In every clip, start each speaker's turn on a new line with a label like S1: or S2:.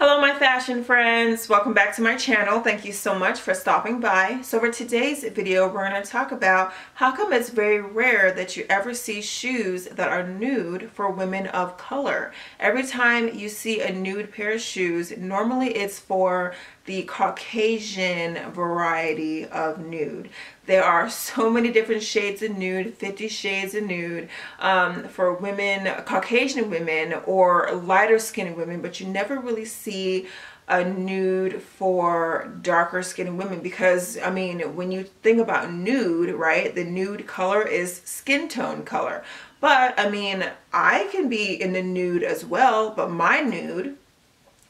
S1: Hello my fashion friends, welcome back to my channel. Thank you so much for stopping by. So for today's video we're going to talk about how come it's very rare that you ever see shoes that are nude for women of color. Every time you see a nude pair of shoes, normally it's for the Caucasian variety of nude. There are so many different shades of nude, 50 shades of nude for women, Caucasian women or lighter skinned women, but you never really see a nude for darker skinned women because, I mean, when you think about nude, right, the nude color is skin tone color. But, I mean, I can be in the nude as well, but my nude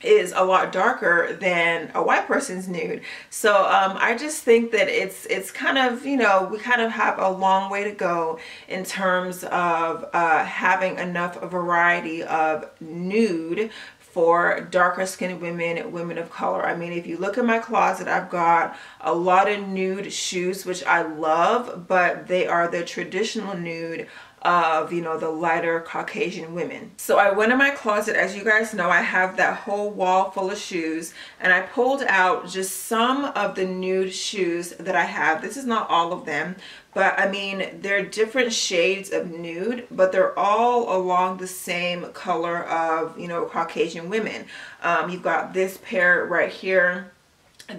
S1: is a lot darker than a white person's nude. So I just think that it's kind of, you know, we kind of have a long way to go in terms of having enough variety of nude for darker skinned women, women of color. I mean, if you look in my closet, I've got a lot of nude shoes, which I love, but they are the traditional nude of, you know, the lighter Caucasian women. So I went in my closet. As you guys know, I have that whole wall full of shoes, and I pulled out just some of the nude shoes that I have. This is not all of them, but I mean, they're different shades of nude, but they're all along the same color of, you know, Caucasian women. You've got this pair right here.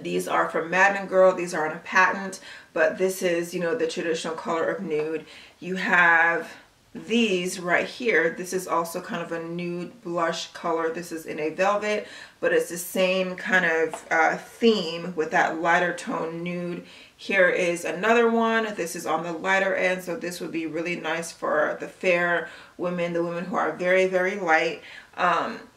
S1: These are from Madden Girl. These are on a patent, but this is, you know, the traditional color of nude. You have these right here. This is also kind of a nude blush color. This is in a velvet, but it's the same kind of theme with that lighter tone nude. Here is another one. This is on the lighter end, so this would be really nice for the fair women, the women who are very, very light.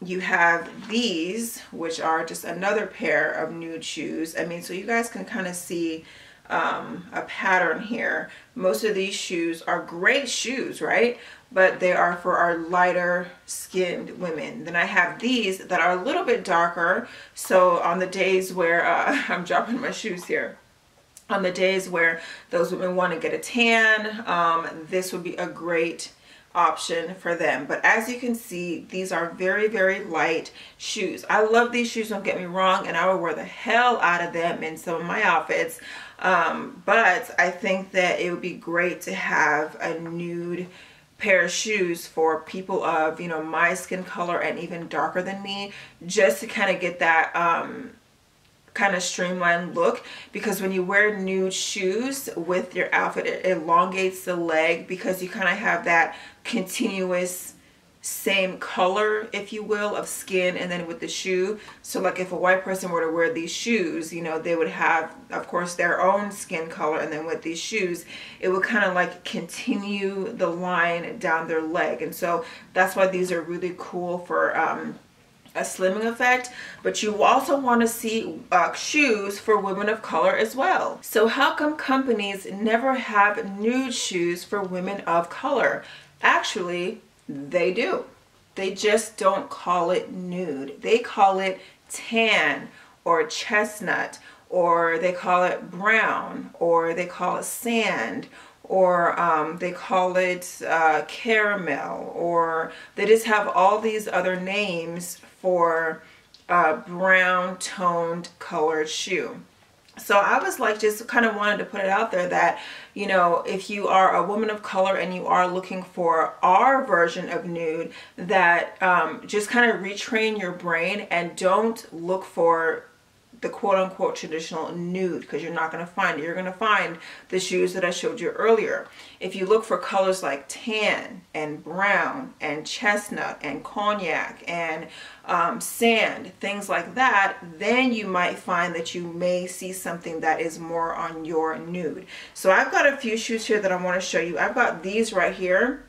S1: You have these, which are just another pair of nude shoes. I mean, so you guys can kind of see a pattern here. Most of these shoes are great shoes, right? But they are for our lighter skinned women. Then I have these that are a little bit darker. So on the days where I'm dropping my shoes here, on the days where those women want to get a tan, this would be a great option for them. But as you can see, these are very, very light shoes. I love these shoes, don't get me wrong, and I would wear the hell out of them in some of my outfits. But I think that it would be great to have a nude pair of shoes for people of, you know, my skin color and even darker than me, just to kind of get that kind of streamlined look, because when you wear nude shoes with your outfit, it elongates the leg because you kind of have that continuous same color, if you will, of skin and then with the shoe. So like if a white person were to wear these shoes, you know, they would have, of course, their own skin color, and then with these shoes it would kind of like continue the line down their leg. And so that's why these are really cool for a slimming effect, but you also want to see shoes for women of color as well. So how come companies never have nude shoes for women of color? Actually, they do. They just don't call it nude. They call it tan or chestnut, or they call it brown, or they call it sand, or they call it caramel, or they just have all these other names for brown toned colored shoe. So I was like, just kind of wanted to put it out there that, you know, if you are a woman of color and you are looking for our version of nude, that just kind of retrain your brain and don't look for the quote-unquote traditional nude, because you're not going to find it. You're going to find the shoes that I showed you earlier. If you look for colors like tan and brown and chestnut and cognac and sand, things like that, then you might find that you may see something that is more on your nude. So I've got a few shoes here that I want to show you. I've got these right here.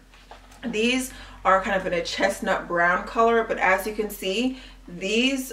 S1: These are kind of in a chestnut brown color, but as you can see, these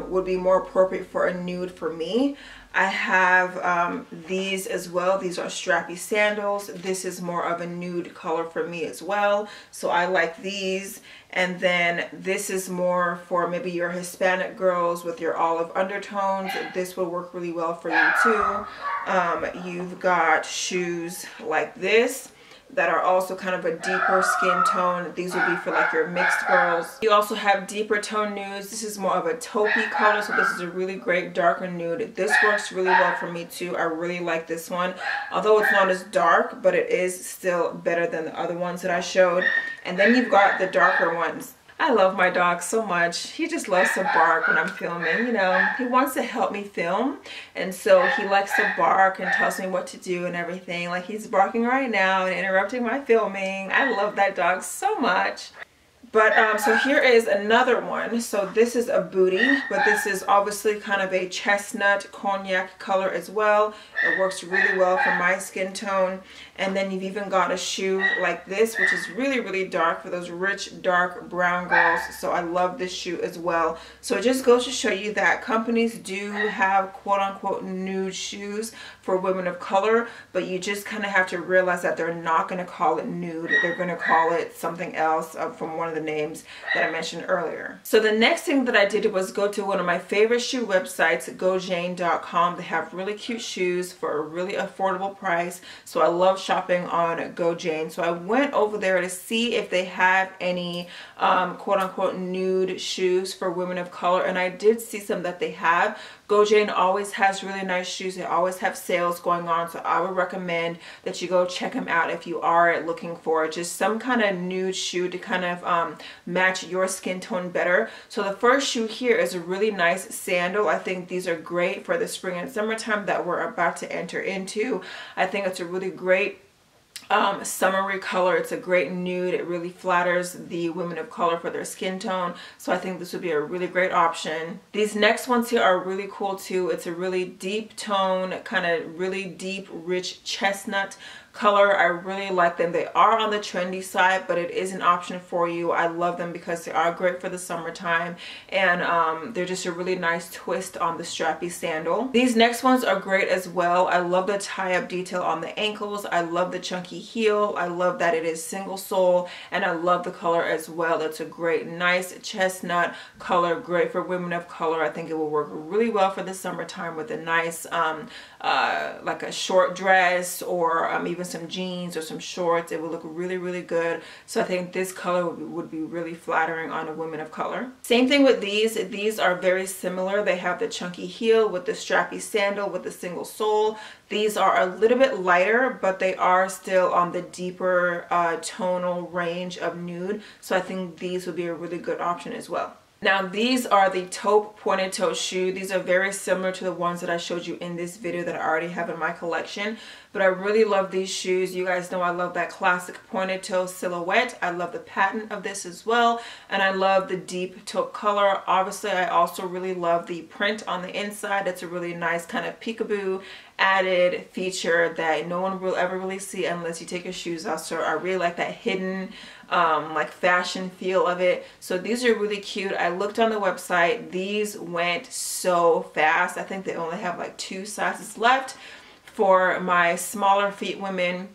S1: would be more appropriate for a nude for me. I have these as well. These are Strappy Sandals. This is more of a nude color for me as well, so I like these. And then this is more for maybe your Hispanic girls with your olive undertones. This will work really well for you too. You've got shoes like this. that are also kind of a deeper skin tone. These would be for like your mixed girls. You also have deeper tone nudes. This is more of a taupey color, so this is a really great darker nude. This works really well for me too. I really like this one, although it's not as dark, but it is still better than the other ones that I showed. And then you've got the darker ones. I love my dog so much. He just loves to bark when I'm filming. You know, he wants to help me film, and so he likes to bark and tells me what to do and everything. Like he's barking right now and interrupting my filming. I love that dog so much. But so here is another one. So this is a booty, but this is obviously kind of a chestnut cognac color as well. It works really well for my skin tone. And then you've even got a shoe like this, which is really, really dark for those rich, dark brown girls. So I love this shoe as well. So it just goes to show you that companies do have quote unquote nude shoes for women of color, but you just kind of have to realize that they're not going to call it nude. They're going to call it something else from one of the names that I mentioned earlier. So the next thing that I did was go to one of my favorite shoe websites, gojane.com. They have really cute shoes for a really affordable price. So I love shopping on GoJane. So I went over there to see if they have any quote unquote nude shoes for women of color, and I did see some that they have. GoJane always has really nice shoes. They always have sales going on, so I would recommend that you go check them out if you are looking for just some kind of nude shoe to kind of match your skin tone better. So the first shoe here is a really nice sandal. I think these are great for the spring and summertime that we're about to enter into. I think it's a really great summery color. It's a great nude. It really flatters the women of color for their skin tone, so I think this would be a really great option. These next ones here are really cool too. It's a really deep tone, kind of really deep rich chestnut color. I really like them. They are on the trendy side, but it is an option for you. I love them because they are great for the summertime, and they're just a really nice twist on the strappy sandal. These next ones are great as well. I love the tie-up detail on the ankles. I love the chunky heel. I love that it is single sole, and I love the color as well. It's a great nice chestnut color, great for women of color. I think it will work really well for the summertime with a nice like a short dress, or even some jeans or some shorts. It would look really, really good. So I think this color would be really flattering on a woman of color. Same thing with these. These are very similar. They have the chunky heel with the strappy sandal with the single sole. These are a little bit lighter, but they are still on the deeper tonal range of nude. So I think these would be a really good option as well. Now these are the taupe pointed toe shoe. These are very similar to the ones that I showed you in this video that I already have in my collection, but I really love these shoes. You guys know I love that classic pointed toe silhouette. I love the pattern of this as well, and I love the deep taupe color. Obviously I also really love the print on the inside. It's a really nice kind of peekaboo added feature that no one will ever really see unless you take your shoes off. So I really like that hidden like fashion feel of it. So these are really cute. I looked on the website. These went so fast. I think they only have like 2 sizes left for my smaller feet women.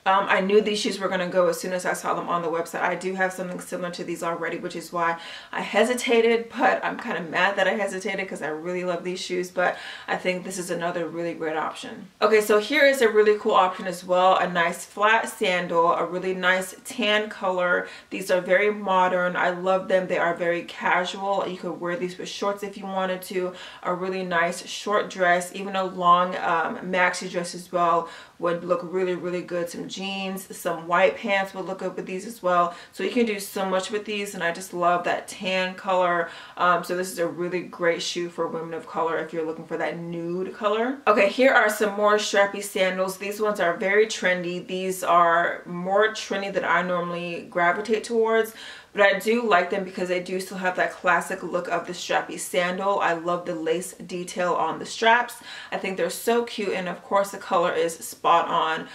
S1: I knew these shoes were going to go as soon as I saw them on the website. I do have something similar to these already, which is why I hesitated, but I'm kind of mad that I hesitated because I really love these shoes, but I think this is another really great option. Okay, so here is a really cool option as well. A nice flat sandal, a really nice tan color. These are very modern. I love them. They are very casual. You could wear these with shorts if you wanted to. A really nice short dress, even a long maxi dress as well would look really, really good. Some jeans, some white pants would look good with these as well. So you can do so much with these, and I just love that tan color. So this is a really great shoe for women of color if you're looking for that nude color. Okay, here are some more strappy sandals. These ones are very trendy. These are more trendy than I normally gravitate towards, but I do like them because they do still have that classic look of the strappy sandal. I love the lace detail on the straps. I think they're so cute, and of course the color is spot on.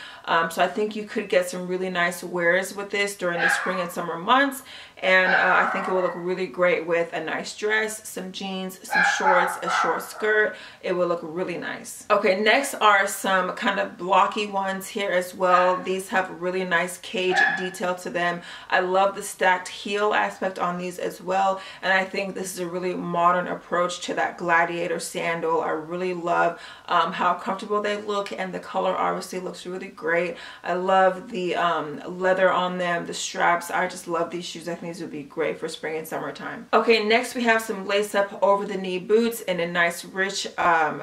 S1: So I think you could get some really nice wears with this during the spring and summer months. and I think it will look really great with a nice dress, some jeans, some shorts, a short skirt. It will look really nice. Okay, next are some kind of blocky ones here as well. These have really nice cage detail to them. I love the stacked heel aspect on these as well, and I think this is a really modern approach to that gladiator sandal. I really love how comfortable they look, and the color obviously looks really great. I love the leather on them, the straps. I just love these shoes. I think these would be great for spring and summertime. Okay, next we have some lace up over the knee boots in a nice rich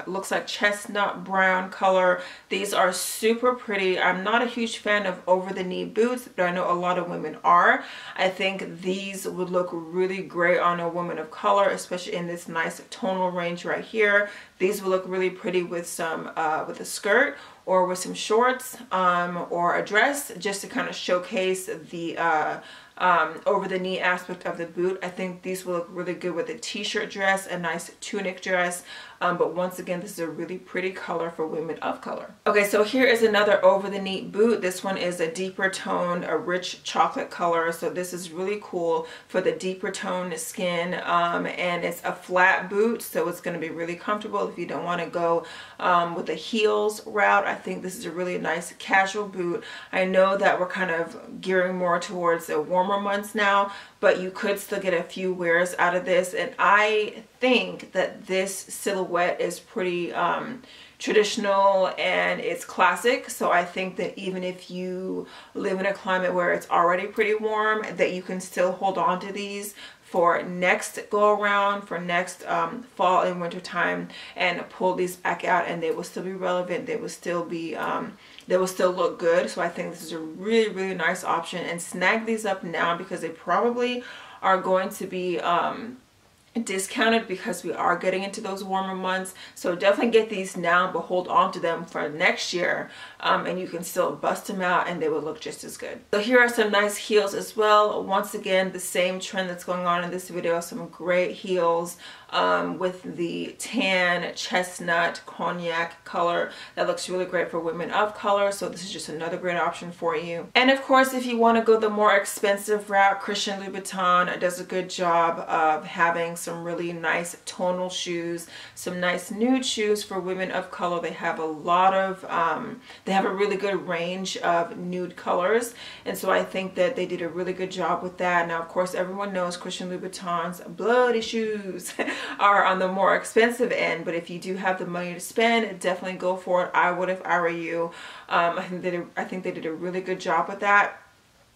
S1: looks like chestnut brown color. These are super pretty. I'm not a huge fan of over the knee boots, but I know a lot of women are. I think these would look really great on a woman of color, especially in this nice tonal range right here. These will look really pretty with some with a skirt or with some shorts or a dress, just to kind of showcase the over the knee aspect of the boot. I think these will look really good with a t-shirt dress, a nice tunic dress. But once again, this is a really pretty color for women of color. Okay, so here is another over the knee boot. This one is a deeper toned, a rich chocolate color. So this is really cool for the deeper toned skin, and it's a flat boot, so it's going to be really comfortable if you don't want to go with the heels route. I think this is a really nice casual boot. I know that we're kind of gearing more towards the warmer months now, but you could still get a few wears out of this, and I think that this silhouette is pretty traditional and it's classic. So I think that even if you live in a climate where it's already pretty warm, that you can still hold on to these for next go around, for next fall and winter time, and pull these back out, and they will still be relevant. They will still be they will still look good. So I think this is a really, really nice option, and snag these up now because they probably are going to be discounted because we are getting into those warmer months. So definitely get these now, but hold on to them for next year, and you can still bust them out and they will look just as good. So here are some nice heels as well. Once again, the same trend that's going on in this video, some great heels with the tan chestnut cognac color that looks really great for women of color. So this is just another great option for you. And of course, if you want to go the more expensive route, Christian Louboutin does a good job of having some really nice tonal shoes, some nice nude shoes for women of color. They have a lot of they have a really good range of nude colors, and so I think that they did a really good job with that. Now of course, everyone knows Christian Louboutin's bloody shoes are on the more expensive end, but if you do have the money to spend, definitely go for it. I would if I were you. I think they did a really good job with that.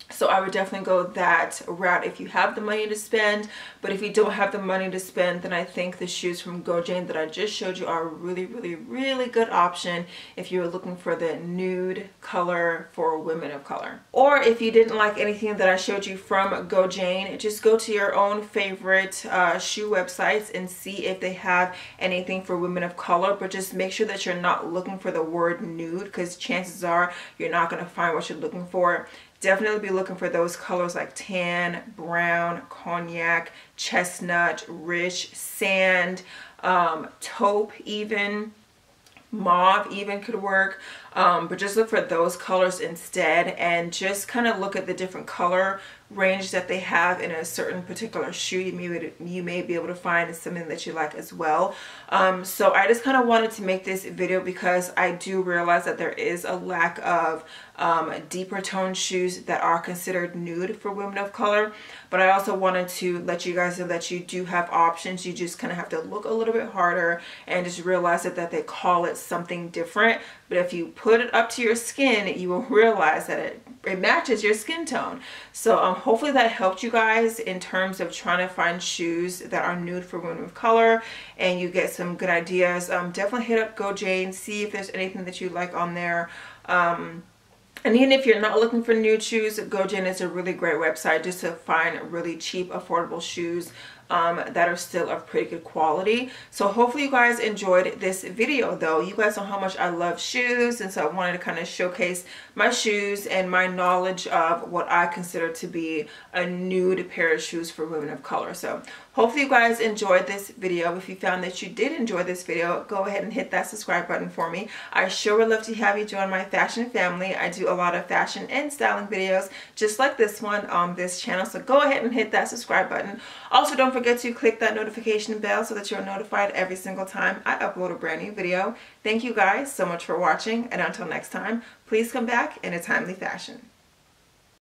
S1: So I would definitely go that route if you have the money to spend. But if you don't have the money to spend, then I think the shoes from Gojane that I just showed you are a really, really, really good option if you're looking for the nude color for women of color. Or if you didn't like anything that I showed you from Gojane, just go to your own favorite shoe websites and see if they have anything for women of color. But just make sure that you're not looking for the word nude, because chances are you're not going to find what you're looking for. Definitely be looking for those colors like tan, brown, cognac, chestnut, rich, sand, taupe even, mauve even could work. But just look for those colors instead, and just kind of look at the different color range that they have in a certain particular shoe. You may be able to find something that you like as well. So I just kind of wanted to make this video because I do realize that there is a lack of deeper tone shoes that are considered nude for women of color. But I also wanted to let you guys know that you do have options. You just kind of have to look a little bit harder and just realize that they call it something different. But if you put it up to your skin, you will realize that it matches your skin tone. So hopefully that helped you guys in terms of trying to find shoes that are nude for women of color, and you get some good ideas. Definitely hit up Gojane, see if there's anything that you like on there. And even if you're not looking for nude shoes, Gojane is a really great website just to find really cheap, affordable shoes that are still of pretty good quality. So hopefully you guys enjoyed this video though. You guys know how much I love shoes, and so I wanted to kind of showcase my shoes and my knowledge of what I consider to be a nude pair of shoes for women of color. So Hopefully you guys enjoyed this video. If you found that you did enjoy this video, go ahead and hit that subscribe button for me. I sure would love to have you join my fashion family. I do a lot of fashion and styling videos just like this one on this channel, so go ahead and hit that subscribe button. Also, don't forget to click that notification bell so that you're notified every single time I upload a brand new video. Thank you guys so much for watching, and until next time, please come back in a timely fashion.